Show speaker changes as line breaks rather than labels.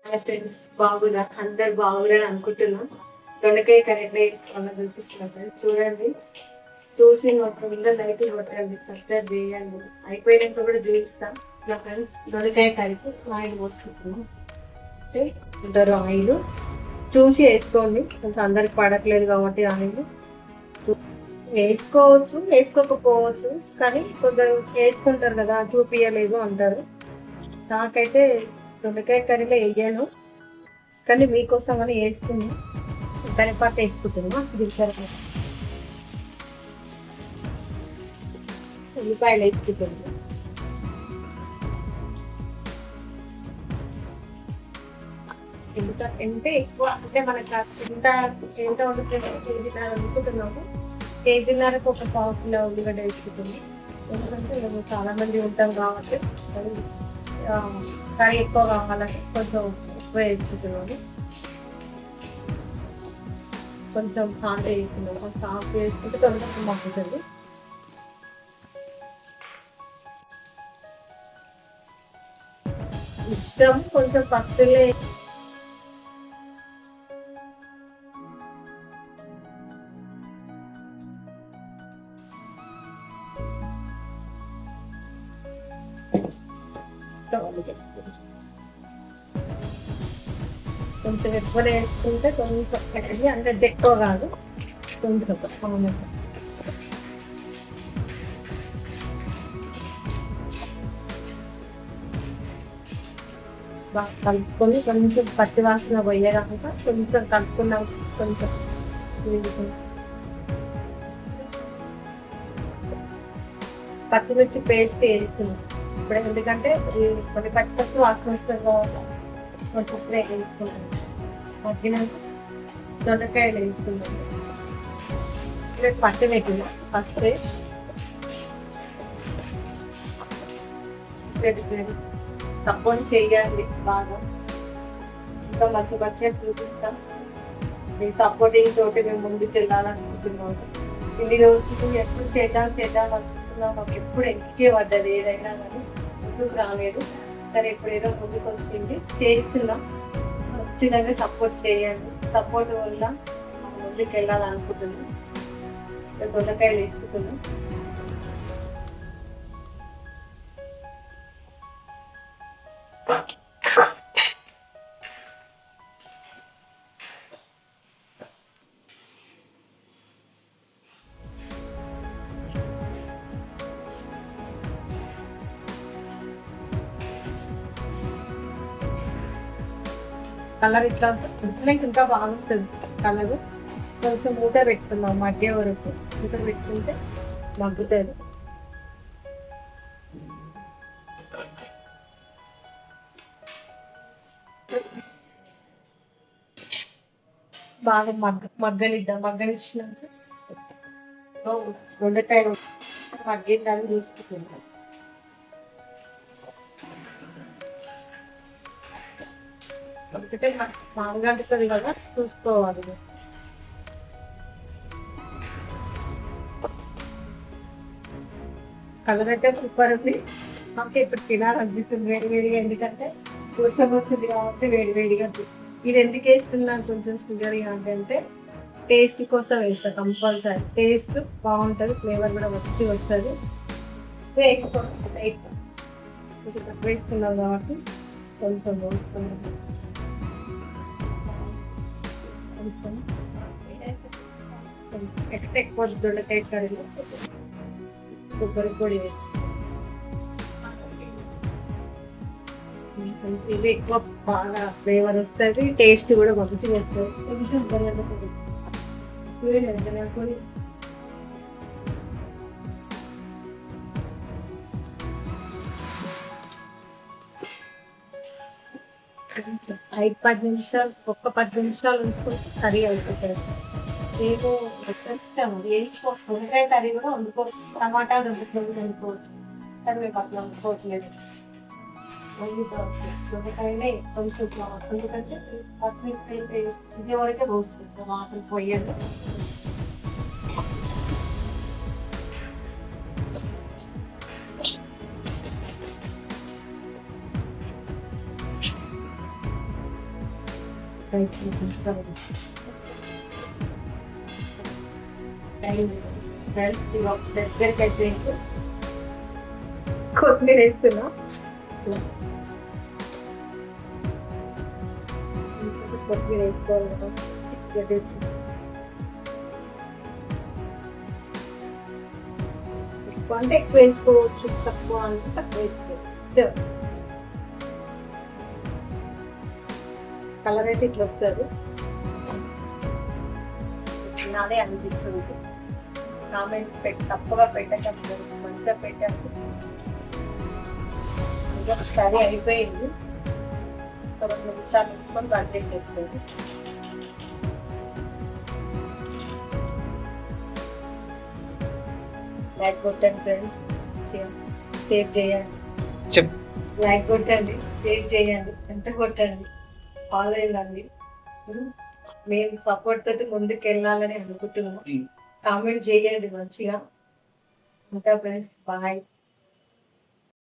Hi friends, బాగున్నా? అందరు బాగున్నారని అనుకుంటున్నాం. దొండకాయ కర్రీ ఎట్లా చేసుకోవాలో చూపిస్తున్నా ఫ్రెండ్స్. చూడండి, చూసి ఒక మీద లైట్ కొట్టండి, సబ్స్క్రైబ్ చేయండి. అయిపోయినాక కూడా చూపిస్తాం. ఇట్లా ఫ్రెండ్స్, దొండకాయ కర్రీకి ఆయిల్ పోసుకుంటున్నాం. అంటే ఇంటర్ ఆయిల్ చూసి వేసుకోండి, కొంచెం అందరికి పడట్లేదు కాబట్టి ఆయిల్ వేసుకోవచ్చు, వేసుకోకపోవచ్చు. కానీ కొందరు వేసుకుంటారు కదా, చూపియలేదు అంటారు. నాకైతే దొండకాయ కర్రీలో వేయను, కానీ మీకోసం అని వేస్తుంది. కరివేపాకు వేసుకుంటున్నా, జీలకర్ర, ఉల్లిపాయలు వేసుకుంటున్నా. ఎంత ఎక్కువ అంటే మనకు ఎంత ఎంత వండుతుంటే కేజీన్నర వండుకుంటున్నాము. కేజీన్నరకు ఒక పావు కిలో ఉల్లిగడ్డ వేసుకుంటుంది. ఎందుకంటే మేము చాలా మంది ఉంటాం కాబట్టి కర్రీ ఎక్కువ కావాలని కొంచెం ఎక్కువ వేసుకుంటున్నాము. కొంచెం సాల్ట్ వేసుకున్నాము, కొంచెం సాల్ట్ వేసుకుంటే తొందరగా మగ్గుతుంది. ఇష్టం కొంచెం పసుపులే కొంచెం ఎక్కువ వేసుకుంటే కొంచెం కడిగి అంత ఎక్కువ కాదు, కొంచెం బాగా కలుపుకొని కొంచెం పచ్చి వాసన పోయేదాకా కొంచెం కలుపుకున్నాం. కొంచెం పచ్చిమిర్చి పేస్ట్ వేసుకున్నాం ఇప్పుడు, ఎందుకంటే కొన్ని పచ్చి పచ్చి వాసన వస్తుంది కాబట్టి కొంచెం వేసుకున్నాం. మగ్గినాక దొండకాయలు వేసుకున్నాం. పట్టు పెట్టినా ఫస్ట్ తక్కువ చేయాలి బాగా, ఇంకా మంచి మంచిగా చూపిస్తాం. మీ సపోర్టింగ్ తోటి మేము ముందుకు వెళ్ళాలనుకుంటున్నాము. ఇన్ని రోజులు ఎప్పుడు చేద్దాం అనుకుంటున్నాం, మాకు ఎప్పుడు ఎక్కే పడ్డది ఏదైనా కానీ ముందుకు రాలేదు. కానీ ఇప్పుడు ఏదో ముందుకు వచ్చింది, చేస్తున్నాం. ఖచ్చితంగా సపోర్ట్ చేయండి. సపోర్ట్ వల్ల ముందుకు వెళ్ళాలనుకుంటున్నాం. దొండకాయలు వేసుకున్నాం. కలర్ ఇట్లా వస్తుంది, ఇంకా బాగా వస్తుంది కలర్. కొంచెం మూత పెట్టుకుందాం, మధ్య వరకు మూత పెట్టుకుంటే మగ్గుతుంది. బాగా మగ్గనిచ్చినాక దొండకాయ మగ్గిందని చూసుకుంటున్నాం. ఒకటే మామగంటుతుంది కదా, చూసుకోవాలి. కలర్ అయితే సూపర్ ఉంది. మాకు ఇప్పుడు తినాలనిపిస్తుంది వేడివేడిగా, ఎందుకంటే వర్షం వస్తుంది కాబట్టి వేడివేడిగా. ఇది ఎందుకు వేస్తున్నాను కొంచెం షుగర్ అంటే టేస్ట్ కోసం వేస్తా, కంపల్సరీ టేస్ట్ బాగుంటుంది, ఫ్లేవర్ కూడా వచ్చి వస్తుంది. వేసుకోండి, కొంచెం తక్కువ వేసుకున్నాం కాబట్టి కొంచెం వేసుకున్నాం. కొంచెం ఎక్కువ దొండకాయ కర్రీలో కొబ్బరి పొడి వేసుకుంటాం. ఇది ఎక్కువ బాగా ఫ్లేవర్ వస్తుంది, టేస్ట్ కూడా మంచిగా వస్తుంది. కొంచెం ధనియాల పొడి ఐదు 10 నిమిషాలు, ఒక్క 10 నిమిషాలు ఉంచుకుంటే కర్రీ అయిపోతుంది. ఏమో ఇష్టం వంకాయ కర్రీ కూడా వండుకోవచ్చు, టమాటా దొండకాయలు వండుకోవచ్చు. కానీ మేము అట్లా వండుకోవట్లేదు. దొండకాయనే కొంచెం ఎందుకంటే పచ్చిమిరపకాయ పేస్ట్ ఇది వరకే పోస్తుంది, మాటలు పోయేది. దగ్గరికి అయిపోయింది. కొత్తిమీర వేస్తున్నా. కొత్తిమీర వేసుకోవాలి కదా, చిక్కుగా తెచ్చి ఎక్కువ అంటే ఎక్కువ వేసుకోవచ్చు, తక్కువ అంటే తక్కువ వేసుకోవచ్చు. ఇష్టం. కలర్ అయితే ఇట్లా వస్తుంది. నాదే అనిపిస్తుంది. కామెంట్ తప్పుగా పెట్టకండి, మంచిగా పెట్టండి. ఇంకా కర్రీ అయిపోయింది. ఒక 2 నిమిషాలు ఉప్పుకొని కట్ చేసేస్తుంది. లైక్ కొట్టండి ఫ్రెండ్స్, షేర్ చేయండి. లైక్ కొట్టండి, షేర్ చేయండి, ఎంత కొట్టండి, ఫాలో అయ్యండి. మేము సపోర్ట్ తోటి ముందుకు వెళ్ళాలని అనుకుంటున్నాం. కామెంట్ చేయండి మంచిగా. ఇంకా ఫ్రెండ్స్, బాయ్.